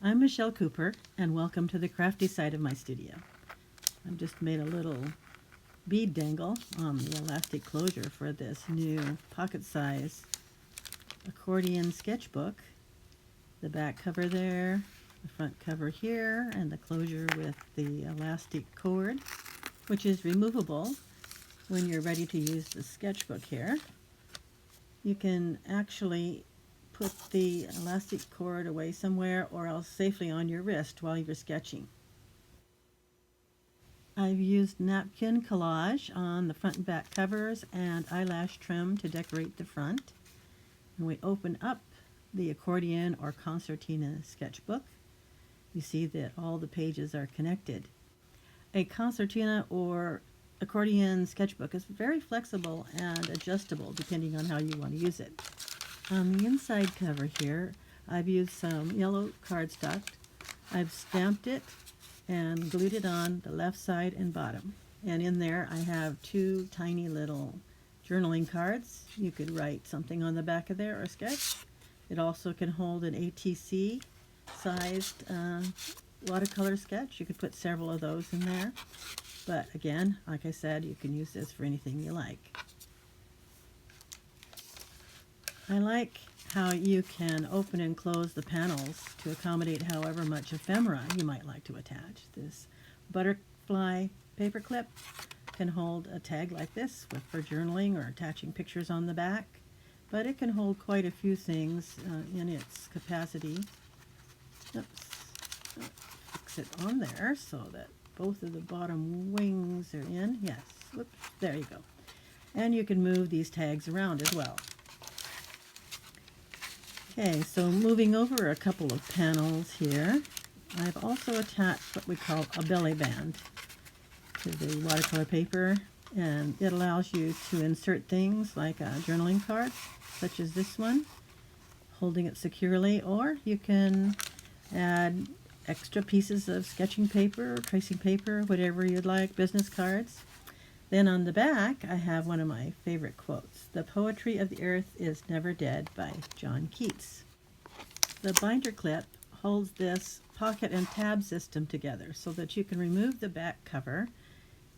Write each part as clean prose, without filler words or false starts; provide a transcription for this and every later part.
I'm Michelle Cooper, and welcome to the crafty side of my studio. I've just made a little bead dangle on the elastic closure for this new pocket-size accordion sketchbook. The back cover there, the front cover here, and the closure with the elastic cord, which is removable when you're ready to use the sketchbook here. You can actually put the elastic cord away somewhere or else safely on your wrist while you're sketching. I've used napkin collage on the front and back covers and eyelash trim to decorate the front. And we open up the accordion or concertina sketchbook. You see that all the pages are connected. A concertina or accordion sketchbook is very flexible and adjustable depending on how you want to use it. On the inside cover here, I've used some yellow cardstock. I've stamped it and glued it on the left side and bottom. And in there I have two tiny little journaling cards. You could write something on the back of there or sketch. It also can hold an ATC sized watercolor sketch. You could put several of those in there. But again, like I said, you can use this for anything you like. I like how you can open and close the panels to accommodate however much ephemera you might like to attach. This butterfly paper clip can hold a tag like this for journaling or attaching pictures on the back, but it can hold quite a few things in its capacity. Fix it on there so that both of the bottom wings are in. Yes, whoops, there you go. And you can move these tags around as well. Okay, so moving over a couple of panels here, I've also attached what we call a belly band to the watercolor paper, and it allows you to insert things like a journaling card, such as this one, holding it securely, or you can add extra pieces of sketching paper, tracing paper, whatever you'd like, business cards. Then on the back, I have one of my favorite quotes. "The poetry of the earth is never dead" by John Keats. The binder clip holds this pocket and tab system together so that you can remove the back cover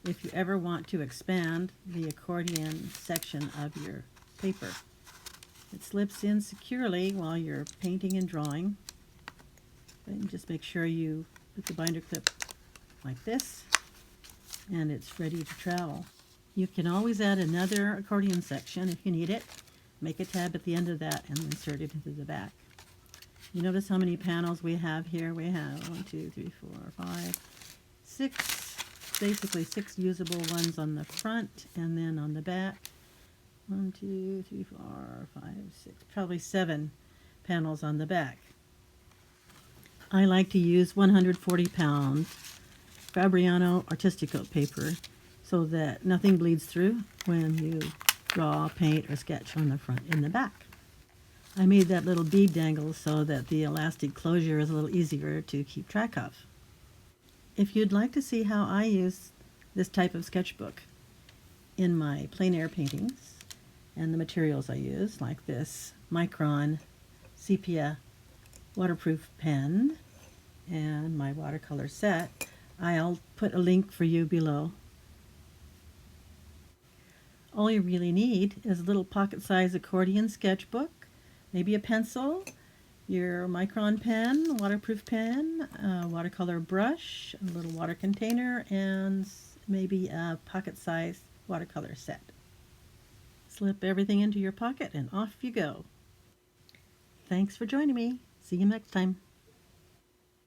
if you ever want to expand the accordion section of your paper. It slips in securely while you're painting and drawing. And just make sure you put the binder clip like this, and it's ready to travel. You can always add another accordion section if you need it. Make a tab at the end of that and insert it into the back. You notice how many panels we have here? We have 1, 2, 3, 4, 5, 6, basically 6 usable ones on the front, and then on the back, 1, 2, 3, 4, 5, 6, probably 7 panels on the back. I like to use 140-pound Fabriano Artistico paper so that nothing bleeds through when you draw, paint, or sketch on the front and the back. I made that little bead dangle so that the elastic closure is a little easier to keep track of. If you'd like to see how I use this type of sketchbook in my plein air paintings and the materials I use, like this Micron sepia waterproof pen and my watercolor set, I'll put a link for you below. All you really need is a little pocket-sized accordion sketchbook, maybe a pencil, your Micron pen, waterproof pen, a watercolor brush, a little water container, and maybe a pocket-sized watercolor set. Slip everything into your pocket and off you go. Thanks for joining me. See you next time.